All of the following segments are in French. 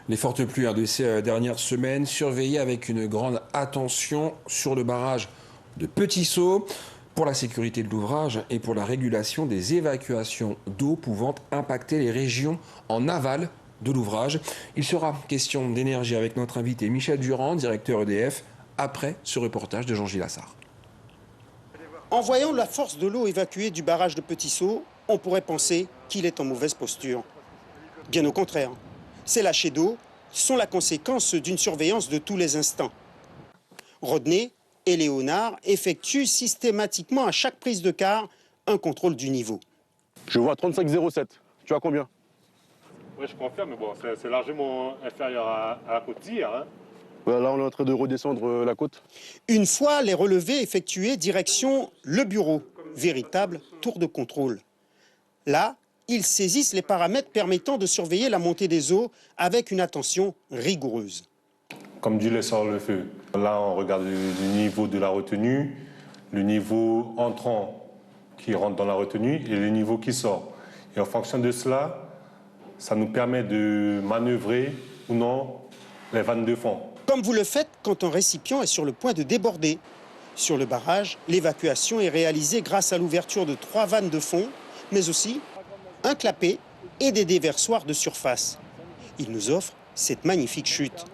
Les fortes pluies de ces dernières semaines, surveillées avec une grande attention sur le barrage de Petit-Saut, pour la sécurité de l'ouvrage et pour la régulation des évacuations d'eau pouvant impacter les régions en aval de l'ouvrage. Il sera question d'énergie avec notre invité Michel Durand, directeur EDF, après ce reportage de Jean-Gilles Assard. En voyant la force de l'eau évacuée du barrage de Petit-Saut, on pourrait penser qu'il est en mauvaise posture. Bien au contraire, ces lâchers d'eau sont la conséquence d'une surveillance de tous les instants. Rodney et Léonard effectuent systématiquement à chaque prise de quart un contrôle du niveau. Je vois 35,07. Tu as combien? Oui, je confirme, mais bon, c'est largement inférieur à la côte d'hier. Hein. Là, on est en train de redescendre la côte. Une fois les relevés effectués, direction le bureau, véritable tour de contrôle. Là, ils saisissent les paramètres permettant de surveiller la montée des eaux avec une attention rigoureuse. Comme dit l'essor le feu, là on regarde le niveau de la retenue, le niveau entrant qui rentre dans la retenue et le niveau qui sort. Et en fonction de cela, ça nous permet de manœuvrer ou non les vannes de fond. Comme vous le faites quand un récipient est sur le point de déborder. Sur le barrage, l'évacuation est réalisée grâce à l'ouverture de 3 vannes de fond, mais aussi un clapet et des déversoirs de surface. Il nous offre cette magnifique chute.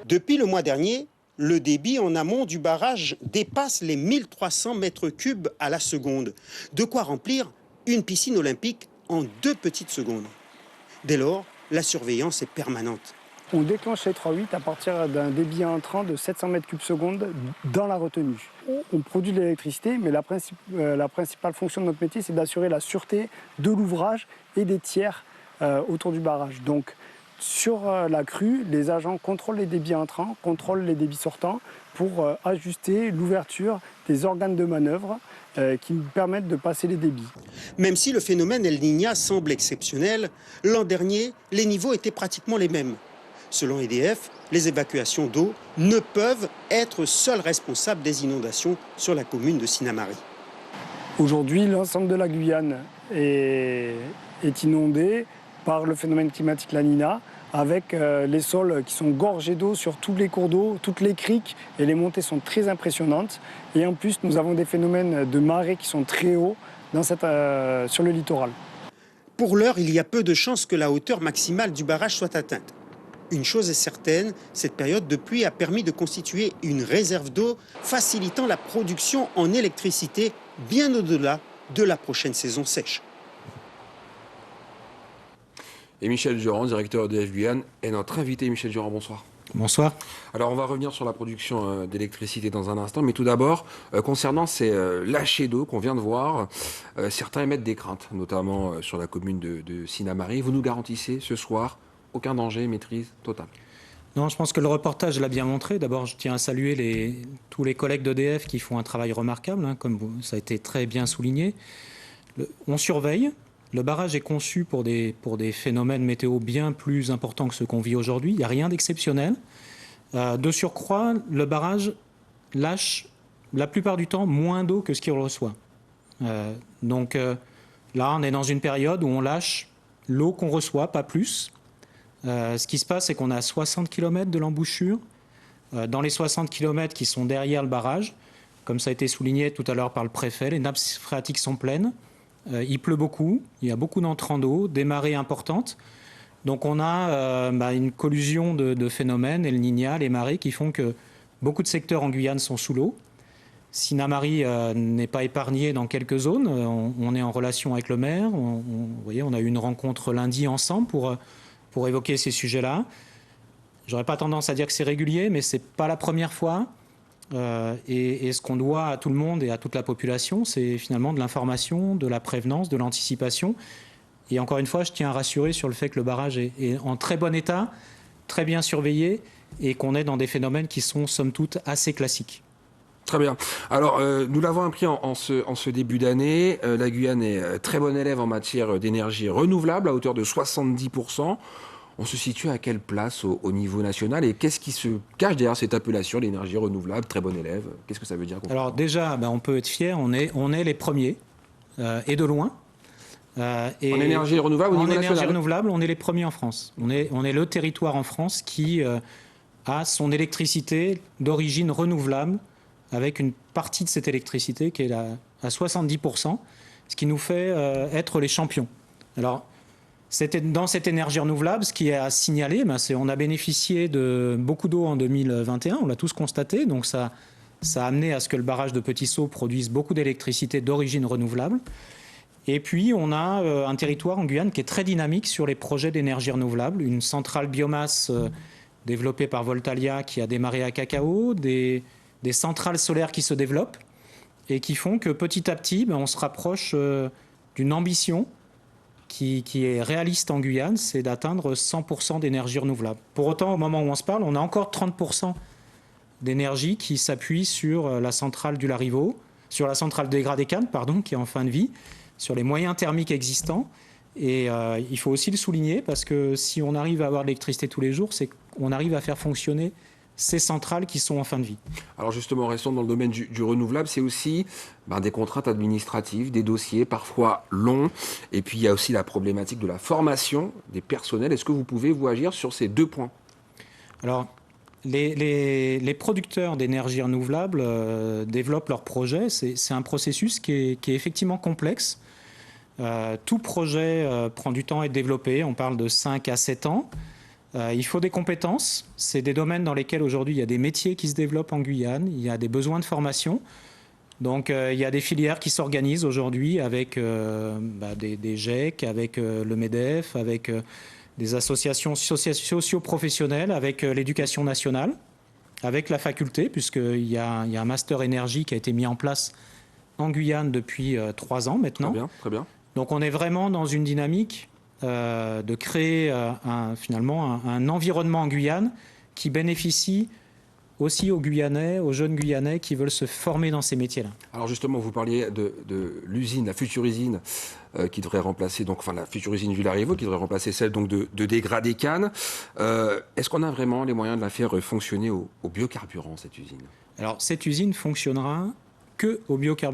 Depuis le mois dernier, le débit en amont du barrage dépasse les 1300 mètres cubes à la seconde. De quoi remplir une piscine olympique en 2 petites secondes. Dès lors, la surveillance est permanente. On déclenche les 3.8 à partir d'un débit entrant de 700 mètres cubes seconde dans la retenue. On produit de l'électricité, mais la principale fonction de notre métier, c'est d'assurer la sûreté de l'ouvrage et des tiers autour du barrage. Donc, sur la crue, les agents contrôlent les débits entrants, contrôlent les débits sortants pour ajuster l'ouverture des organes de manœuvre qui nous permettent de passer les débits. Même si le phénomène El Niño semble exceptionnel, l'an dernier, les niveaux étaient pratiquement les mêmes. Selon EDF, les évacuations d'eau ne peuvent être seuls responsables des inondations sur la commune de Sinnamary. Aujourd'hui, l'ensemble de la Guyane est inondé par le phénomène climatique La Niña, avec les sols qui sont gorgés d'eau sur tous les cours d'eau, toutes les criques, et les montées sont très impressionnantes. Et en plus, nous avons des phénomènes de marée qui sont très hauts sur le littoral. Pour l'heure, il y a peu de chances que la hauteur maximale du barrage soit atteinte. Une chose est certaine, cette période de pluie a permis de constituer une réserve d'eau facilitant la production en électricité bien au-delà de la prochaine saison sèche. Et Michel Durand, directeur EDF Guyane, est notre invité. Michel Durand, bonsoir. Bonsoir. Alors on va revenir sur la production d'électricité dans un instant, mais tout d'abord, concernant ces lâchers d'eau qu'on vient de voir, certains émettent des craintes, notamment sur la commune de Sinnamary. Vous nous garantissez ce soir aucun danger, maîtrise totale? Non, je pense que le reportage l'a bien montré. D'abord, je tiens à saluer tous les collègues d'EDF qui font un travail remarquable, hein, comme ça a été très bien souligné. On surveille. Le barrage est conçu pour des phénomènes météo bien plus importants que ceux qu'on vit aujourd'hui. Il n'y a rien d'exceptionnel. De surcroît, le barrage lâche la plupart du temps moins d'eau que ce qu'il reçoit. Donc là, on est dans une période où on lâche l'eau qu'on reçoit, pas plus. Ce qui se passe, c'est qu'on a 60 km de l'embouchure. Dans les 60 km qui sont derrière le barrage, comme ça a été souligné tout à l'heure par le préfet, les nappes phréatiques sont pleines. Il pleut beaucoup, il y a beaucoup d'entrants d'eau, des marées importantes. Donc on a une collusion de phénomènes, El Niño, les marées, qui font que beaucoup de secteurs en Guyane sont sous l'eau. Sinnamary n'est pas épargné dans quelques zones. On est en relation avec le maire. Vous voyez, on a eu une rencontre lundi ensemble pour évoquer ces sujets-là. J'aurais pas tendance à dire que c'est régulier, mais c'est pas la première fois. Et ce qu'on doit à tout le monde et à toute la population, c'est finalement de l'information, de la prévenance, de l'anticipation. Et encore une fois, je tiens à rassurer sur le fait que le barrage est en très bon état, très bien surveillé, et qu'on est dans des phénomènes qui sont, somme toute, assez classiques. Très bien. Alors, nous l'avons appris en ce début d'année. La Guyane est très bon élève en matière d'énergie renouvelable, à hauteur de 70%. On se situe à quelle place au niveau national et qu'est-ce qui se cache derrière cette appellation, l'énergie renouvelable, très bon élève? Qu'est-ce que ça veut dire? Alors déjà, on peut être fier, on est les premiers, et de loin. En énergie renouvelable au niveau national. En énergie renouvelable, on est les premiers en France. On est le territoire en France qui a son électricité d'origine renouvelable, avec une partie de cette électricité qui est à 70%, ce qui nous fait être les champions. Alors, dans cette énergie renouvelable, ce qui est à signaler, c'est on a bénéficié de beaucoup d'eau en 2021, on l'a tous constaté, donc ça a amené à ce que le barrage de Petit-Saut produise beaucoup d'électricité d'origine renouvelable. Et puis, on a un territoire en Guyane qui est très dynamique sur les projets d'énergie renouvelable, une centrale biomasse développée par Voltalia qui a démarré à Cacao, des centrales solaires qui se développent et qui font que petit à petit, on se rapproche d'une ambition qui est réaliste en Guyane, c'est d'atteindre 100% d'énergie renouvelable. Pour autant, au moment où on se parle, on a encore 30% d'énergie qui s'appuie sur la centrale du Larivot, sur la centrale de Dégradé-Cannes, qui est en fin de vie, sur les moyens thermiques existants. Et il faut aussi le souligner, parce que si on arrive à avoir de l'électricité tous les jours, c'est qu'on arrive à faire fonctionner ces centrales qui sont en fin de vie. Alors justement, restons dans le domaine du renouvelable, c'est aussi des contraintes administratives, des dossiers parfois longs, et puis il y a aussi la problématique de la formation des personnels. Est-ce que vous pouvez, vous, agir sur ces deux points? Alors, les producteurs d'énergie renouvelable développent leurs projets. C'est un processus qui est effectivement complexe. Tout projet prend du temps à être développé, on parle de 5 à 7 ans. Il faut des compétences, c'est des domaines dans lesquels aujourd'hui il y a des métiers qui se développent en Guyane, il y a des besoins de formation. Donc il y a des filières qui s'organisent aujourd'hui avec des GEC, avec le MEDEF, avec des associations socio-professionnelles, avec l'éducation nationale, avec la faculté, puisqu'il y a un master énergie qui a été mis en place en Guyane depuis 3 ans maintenant. Très bien, très bien. Donc on est vraiment dans une dynamique de créer finalement un environnement en Guyane qui bénéficie aussi aux Guyanais, aux jeunes Guyanais qui veulent se former dans ces métiers-là. Alors justement, vous parliez de l'usine, la future usine qui devrait remplacer, la future usine du Larivot qui devrait remplacer celle donc de Dégradé-Cannes. Est-ce qu'on a vraiment les moyens de la faire fonctionner au biocarburant, cette usine? Alors cette usine fonctionnera que au biocarburant.